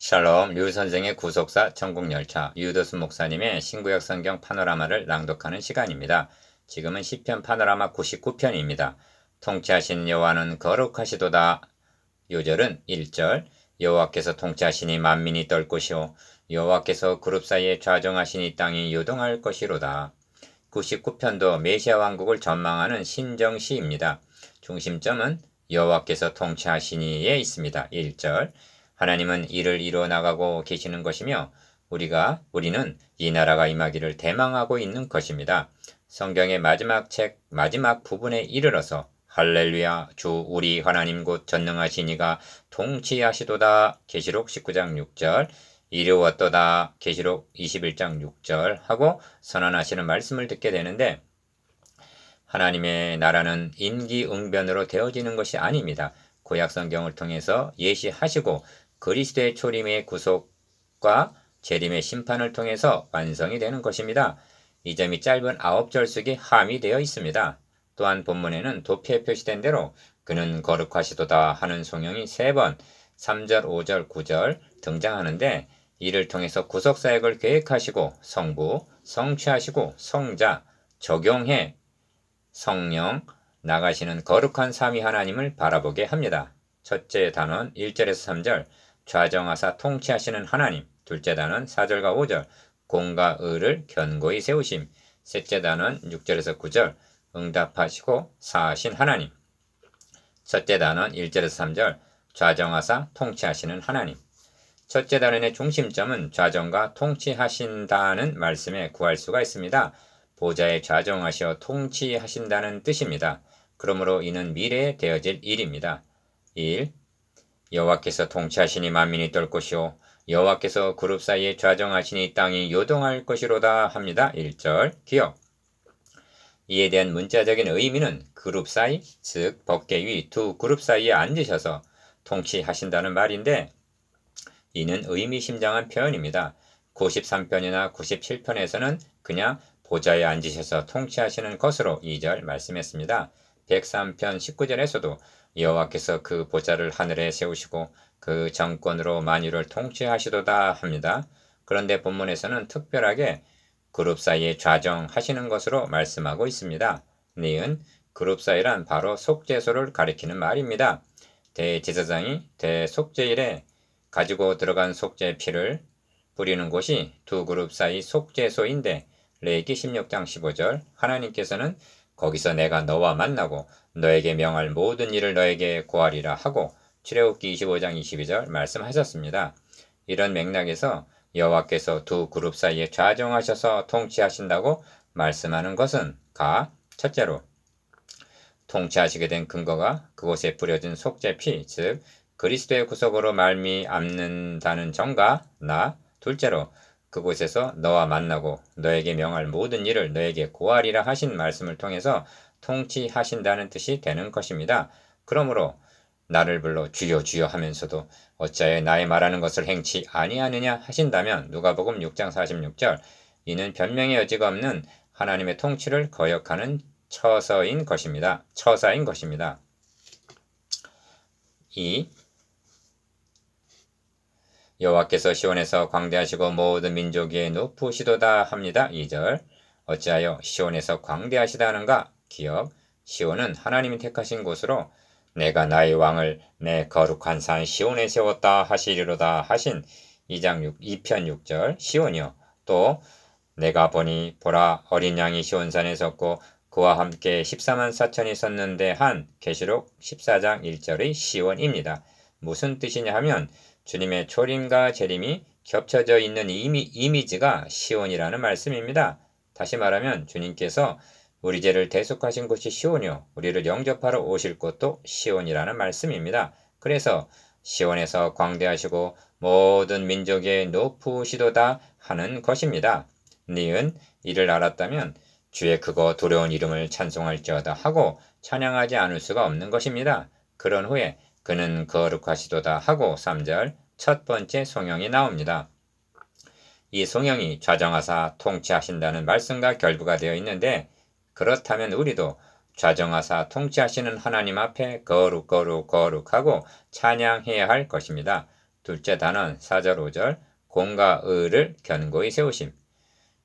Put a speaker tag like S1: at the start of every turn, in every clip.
S1: 샬롬, 류 선생의 구속사 천국열차, 유도수 목사님의 신구약 성경 파노라마를 낭독하는 시간입니다. 지금은 시편 파노라마 99편입니다. 통치하신 여호와는 거룩하시도다. 요절은 1절, 여호와께서 통치하시니 만민이 떨 것이요 여호와께서 그룹 사이에 좌정하시니 땅이 요동할 것이로다. 99편도 메시아 왕국을 전망하는 신정시입니다. 중심점은 여호와께서 통치하시니에 있습니다. 1절, 하나님은 이를 이루어 나가고 계시는 것이며 우리는 이 나라가 임하기를 대망하고 있는 것입니다. 성경의 마지막 책 마지막 부분에 이르러서 할렐루야 주 우리 하나님 곧 전능하신 이가 통치하시도다 계시록 19장 6절, 이르웠도다 계시록 21장 6절 하고 선언하시는 말씀을 듣게 되는데, 하나님의 나라는 임기응변으로 되어지는 것이 아닙니다. 구약 성경을 통해서 예시하시고 그리스도의 초림의 구속과 재림의 심판을 통해서 완성이 되는 것입니다. 이 점이 짧은 9절 속에 함의되어 있습니다. 또한 본문에는 도표에 표시된 대로 그는 거룩하시도다 하는 송영이 3번 3절, 5절, 9절 등장하는데, 이를 통해서 구속사역을 계획하시고 성부, 성취하시고 성자, 적용해 성령, 나가시는 거룩한 삼위 하나님을 바라보게 합니다. 첫째 단원 1절에서 3절, 좌정하사 통치하시는 하나님. 둘째 단원 4절과 5절, 공과 의를 견고히 세우심. 셋째 단원 6절에서 9절, 응답하시고 사하신 하나님. 첫째 단원 1절에서 3절, 좌정하사 통치하시는 하나님. 첫째 단원의 중심점은 좌정과 통치하신다는 말씀에 구할 수가 있습니다. 보좌에 좌정하시어 통치하신다는 뜻입니다. 그러므로 이는 미래에 되어질 일입니다. 1. 여호와께서 통치하시니 만민이 떨 것이요 여호와께서 그룹 사이에 좌정하시니 땅이 요동할 것이로다 합니다. 1절 기억. 이에 대한 문자적인 의미는 그룹 사이, 즉 법계 위 두 그룹 사이에 앉으셔서 통치하신다는 말인데, 이는 의미심장한 표현입니다. 93편이나 97편에서는 그냥 보좌에 앉으셔서 통치하시는 것으로 2절 말씀했습니다. 103편 19절에서도 여호와께서 그 보좌를 하늘에 세우시고 그 정권으로 만유를 통치하시도다 합니다. 그런데 본문에서는 특별하게 그룹 사이에 좌정하시는 것으로 말씀하고 있습니다. 니은 그룹 사이란 바로 속죄소를 가리키는 말입니다. 대제사장이 대속죄일에 가지고 들어간 속죄 피를 뿌리는 곳이 두 그룹 사이 속죄소인데, 레위기 16장 15절, 하나님께서는 거기서 내가 너와 만나고 너에게 명할 모든 일을 너에게 고하리라 하고 출애굽기 25장 22절 말씀하셨습니다. 이런 맥락에서 여호와께서 두 그룹 사이에 좌정하셔서 통치하신다고 말씀하는 것은 첫째로 통치하시게 된 근거가 그곳에 뿌려진 속죄 피, 즉 그리스도의 구속으로 말미암는다는 점과 둘째로 그곳에서 너와 만나고 너에게 명할 모든 일을 너에게 고하리라 하신 말씀을 통해서 통치하신다는 뜻이 되는 것입니다. 그러므로 나를 불러 주여 주여 하면서도 어찌하여 나의 말하는 것을 행치 아니하느냐 하신다면 누가복음 6장 46절, 이는 변명의 여지가 없는 하나님의 통치를 거역하는 처사인 것입니다. 2. 여호와께서 시온에서 광대하시고 모든 민족 위에 높으시도다 합니다. 2절, 어찌하여 시온에서 광대하시다는가? 기억, 시온은 하나님이 택하신 곳으로 내가 나의 왕을 내 거룩한 산 시온에 세웠다 하시리로다 하신 2편 6절 시온이요, 또 내가 보니 보라 어린 양이 시온산에 섰고 그와 함께 14만 4천이 섰는데 한 계시록 14장 1절의 시온입니다. 무슨 뜻이냐 하면 주님의 초림과 재림이 겹쳐져 있는 이미지가 시온이라는 말씀입니다. 다시 말하면 주님께서 우리 죄를 대속하신 곳이 시온이요 우리를 영접하러 오실 곳도 시온이라는 말씀입니다. 그래서 시온에서 광대하시고 모든 민족에 높으시도다 하는 것입니다. 니은 이를 알았다면 주의 크고 두려운 이름을 찬송할지어다 하고 찬양하지 않을 수가 없는 것입니다. 그런 후에 그는 거룩하시도다 하고 3절 첫 번째 송영이 나옵니다. 이 송영이 좌정하사 통치하신다는 말씀과 결부가 되어 있는데, 그렇다면 우리도 좌정하사 통치하시는 하나님 앞에 거룩하고 찬양해야 할 것입니다. 둘째 단원 4절 5절 공과 의를 견고히 세우심.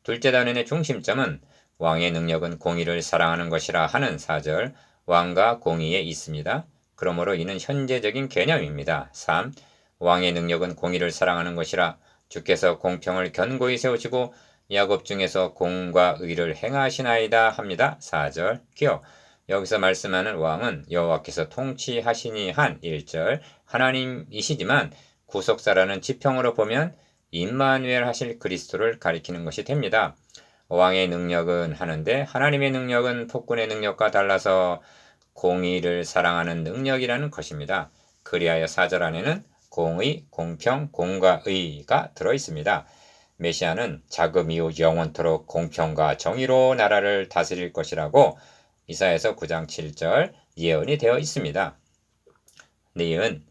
S1: 둘째 단원의 중심점은 왕의 능력은 공의를 사랑하는 것이라 하는 4절 왕과 공의에 있습니다. 그러므로 이는 현재적인 개념입니다. 3. 왕의 능력은 공의를 사랑하는 것이라 주께서 공평을 견고히 세우시고 야곱 중에서 공과 의를 행하시나이다 합니다. 4절 기억. 여기서 말씀하는 왕은 여호와께서 통치하시니 한 1절 하나님이시지만 구속사라는 지평으로 보면 임마누엘 하실 그리스도를 가리키는 것이 됩니다. 왕의 능력은 하는데 하나님의 능력은 폭군의 능력과 달라서 공의를 사랑하는 능력이라는 것입니다. 그리하여 4절 안에는 공의, 공평, 공과 의가 들어있습니다. 메시아는 자금 이후 영원토록 공평과 정의로 나라를 다스릴 것이라고 이사야서 9장 7절 예언이 되어 있습니다. 니은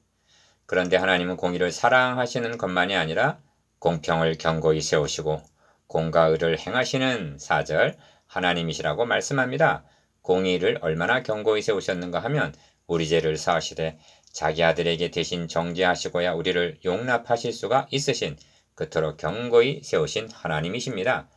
S1: 그런데 하나님은 공의를 사랑하시는 것만이 아니라 공평을 견고히 세우시고 공과 의를 행하시는 4절 하나님이시라고 말씀합니다. 공의를 얼마나 견고히 세우셨는가 하면 우리 죄를 사하시되 자기 아들에게 대신 정죄하시고야 우리를 용납하실 수가 있으신 그토록 견고히 세우신 하나님이십니다.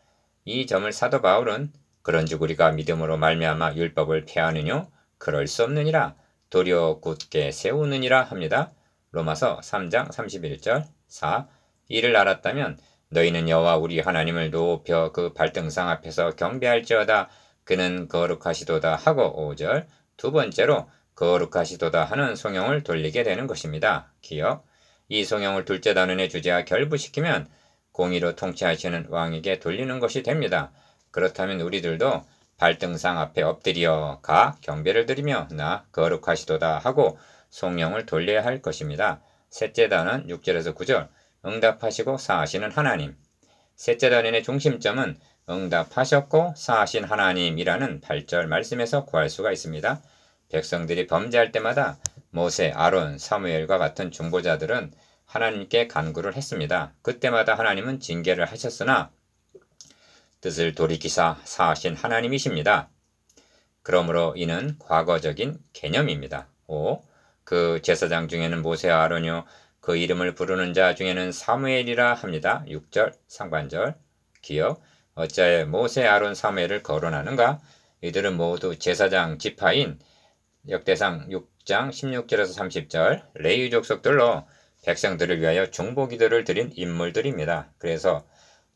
S1: 이 점을 사도 바울은 그런즉 우리가 믿음으로 말미암아 율법을 폐하느뇨 그럴 수 없느니라 도리어 굳게 세우느니라 합니다. 로마서 3장 31절 4. 이를 알았다면 너희는 여호와 우리 하나님을 높여 그 발등상 앞에서 경배할지어다 그는 거룩하시도다 하고 5절 두 번째로 거룩하시도다 하는 성형을 돌리게 되는 것입니다. 기억. 이 성형을 둘째 단원의 주제와 결부시키면 공의로 통치하시는 왕에게 돌리는 것이 됩니다. 그렇다면 우리들도 발등상 앞에 엎드려 가 경배를 드리며 나 거룩하시도다 하고 성령을 돌려야 할 것입니다. 셋째 단원 6절에서 9절 응답하시고 사하시는 하나님. 셋째 단원의 중심점은 응답하셨고 사하신 하나님이라는 8절 말씀에서 구할 수가 있습니다. 백성들이 범죄할 때마다 모세, 아론, 사무엘과 같은 중보자들은 하나님께 간구를 했습니다. 그때마다 하나님은 징계를 하셨으나 뜻을 돌이키사 사하신 하나님이십니다. 그러므로 이는 과거적인 개념입니다. 5. 그 제사장 중에는 모세와 아론이요 그 이름을 부르는 자 중에는 사무엘이라 합니다. 6절 상반절 기억. 어찌하여 모세, 아론, 사무엘을 거론하는가? 이들은 모두 제사장 지파인 역대상 6장 16절에서 30절 레위 족속들로 백성들을 위하여 중보기도를 드린 인물들입니다. 그래서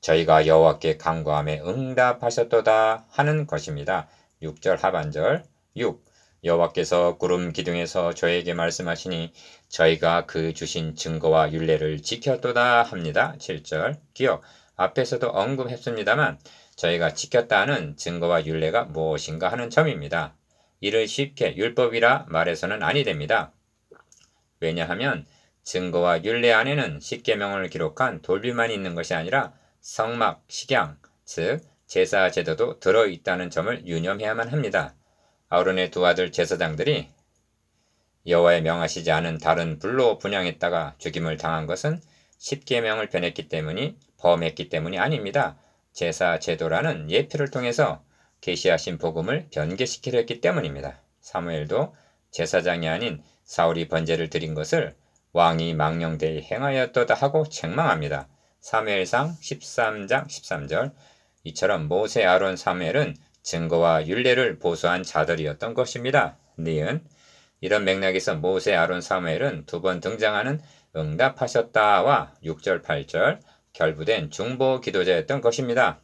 S1: 저희가 여호와께 간구함에 응답하셨도다 하는 것입니다. 6절 하반절 6. 여호와께서 구름 기둥에서 저에게 말씀하시니 저희가 그 주신 증거와 율례를 지켰도다 합니다. 7절 기억. 앞에서도 언급했습니다만 저희가 지켰다 하는 증거와 율례가 무엇인가 하는 점입니다. 이를 쉽게 율법이라 말해서는 아니 됩니다. 왜냐하면 증거와 율례 안에는 십계명을 기록한 돌비만 있는 것이 아니라 성막, 식양, 즉 제사 제도도 들어있다는 점을 유념해야만 합니다. 아론의 두 아들 제사장들이 여호와의 명하시지 않은 다른 불로 분향했다가 죽임을 당한 것은 십계명을 범했기 때문이 아닙니다. 제사 제도라는 예표를 통해서 계시하신 복음을 변개시키려 했기 때문입니다. 사무엘도 제사장이 아닌 사울이 번제를 드린 것을 왕이 망령되이 행하였도다 하고 책망합니다. 사무엘상 13장 13절. 이처럼 모세, 아론, 사무엘은 증거와 율례를 보수한 자들이었던 것입니다. 니은 이런 맥락에서 모세, 아론, 사무엘은 두 번 등장하는 응답하셨다와 6절, 8절 결부된 중보 기도자였던 것입니다.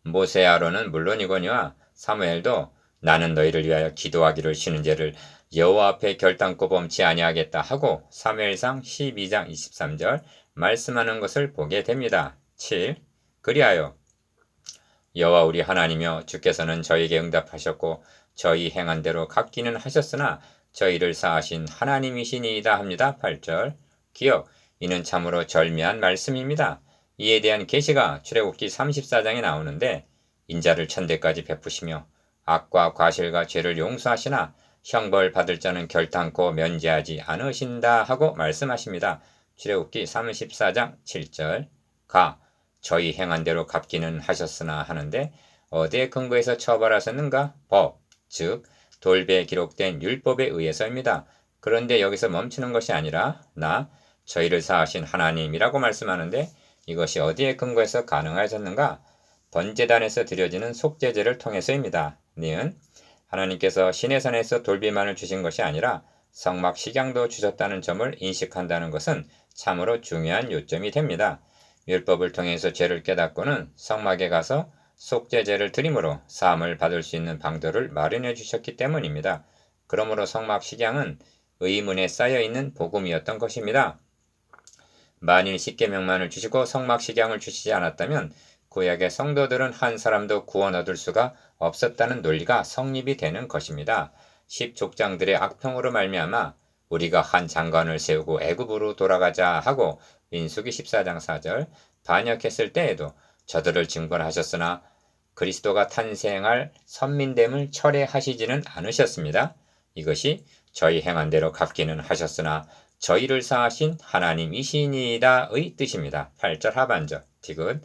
S1: 모세, 아론은 물론이거니와 사무엘도 나는 너희를 위하여 기도하기를 쉬는 죄를 여호와 앞에 결단코 범치 아니하겠다 하고 사무엘상 12장 23절 말씀하는 것을 보게 됩니다. 7. 그리하여 여호와 우리 하나님이여 주께서는 저희에게 응답하셨고 저희 행한 대로 갚기는 하셨으나 저희를 사하신 하나님이시니이다 합니다. 8절 기억. 이는 참으로 절묘한 말씀입니다. 이에 대한 계시가 출애굽기 34장에 나오는데 인자를 천대까지 베푸시며 악과 과실과 죄를 용서하시나 형벌 받을 자는 결단코 면제하지 않으신다 하고 말씀하십니다. 출애굽기 34장 7절 가 저희 행한 대로 갚기는 하셨으나 하는데 어디에 근거해서 처벌하셨는가? 법, 즉 돌배에 기록된 율법에 의해서입니다. 그런데 여기서 멈추는 것이 아니라 나 저희를 사하신 하나님이라고 말씀하는데 이것이 어디에 근거해서 가능하셨는가? 번제단에서 드려지는 속죄제를 통해서입니다. 니은 하나님께서 시내산에서 돌비만을 주신 것이 아니라 성막 식양도 주셨다는 점을 인식한다는 것은 참으로 중요한 요점이 됩니다. 율법을 통해서 죄를 깨닫고는 성막에 가서 속죄제를 드림으로 사함을 받을 수 있는 방도를 마련해 주셨기 때문입니다. 그러므로 성막 식양은 의문에 쌓여있는 복음이었던 것입니다. 만일 십계명만을 주시고 성막 식양을 주시지 않았다면 구약의 성도들은 한 사람도 구원 얻을 수가 없었다는 논리가 성립이 되는 것입니다. 10족장들의 악평으로 말미암아 우리가 한 장관을 세우고 애굽으로 돌아가자 하고 민수기 14장 4절 반역했을 때에도 저들을 징벌하셨으나 그리스도가 탄생할 선민됨을 철회하시지는 않으셨습니다. 이것이 저희 행한 대로 갚기는 하셨으나 저희를 사하신 하나님이시니이다의 뜻입니다. 8절 하반절 디귿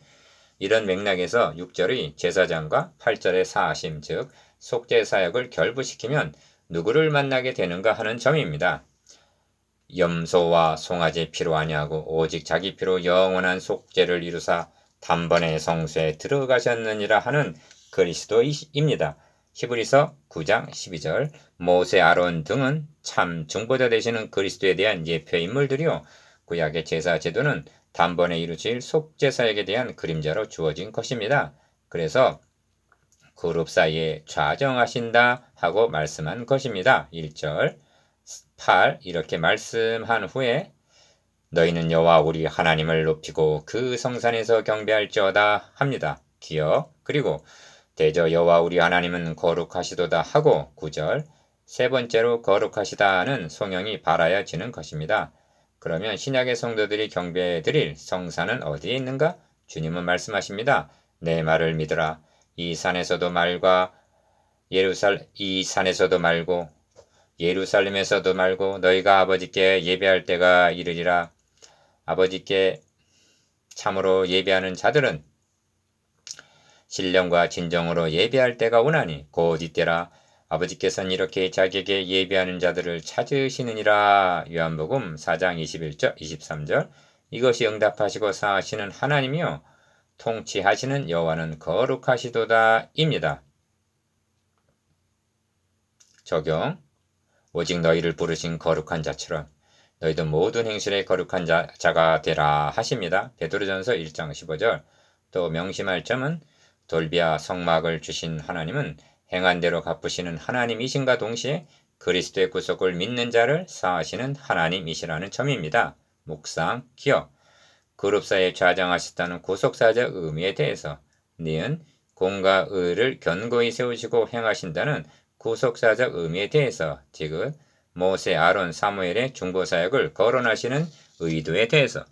S1: 이런 맥락에서 6절의 제사장과 8절의 사하심 즉 속죄 사역을 결부시키면 누구를 만나게 되는가 하는 점입니다. 염소와 송아지 피로 아니하고 오직 자기 피로 영원한 속죄를 이루사 단번에 성소에 들어가셨느니라 하는 그리스도입니다. 히브리서 9장 12절 모세 아론 등은 참 중보자 되시는 그리스도에 대한 예표 인물들이요 구약의 제사 제도는 단번에 이루어질 속죄사역에 대한 그림자로 주어진 것입니다. 그래서 그룹 사이에 좌정하신다 하고 말씀한 것입니다. 1절 8 이렇게 말씀한 후에 너희는 여호와 우리 하나님을 높이고 그 성산에서 경배할지어다 합니다. 기억 그리고 대저 여호와 우리 하나님은 거룩하시도다 하고 9절 세 번째로 거룩하시다는 송영이 발하여지는 것입니다. 그러면 신약의 성도들이 경배드릴 성산은 어디에 있는가? 주님은 말씀하십니다. 내 말을 믿으라. 이 산에서도 말고 예루살렘에서도 말고 너희가 아버지께 예배할 때가 이르리라. 아버지께 참으로 예배하는 자들은 신령과 진정으로 예배할 때가 오나니 곧 이때라. 아버지께서는 이렇게 자기에게 예배하는 자들을 찾으시느니라. 요한복음 4장 21절 23절 이것이 응답하시고 사하시는 하나님이요 통치하시는 여호와는 거룩하시도다 입니다. 적용 오직 너희를 부르신 거룩한 자처럼 너희도 모든 행실에 거룩한 자가 되라 하십니다. 베드로전서 1장 15절 또 명심할 점은 돌비아 성막을 주신 하나님은 행한 대로 갚으시는 하나님이신가 동시에 그리스도의 구속을 믿는 자를 사하시는 하나님이시라는 점입니다. 묵상, 기억 그룹사에 좌정하셨다는 구속사적 의미에 대해서 니은 공과 의를 견고히 세우시고 행하신다는 구속사적 의미에 대해서 디귿 모세, 아론, 사무엘의 중보사역을 거론하시는 의도에 대해서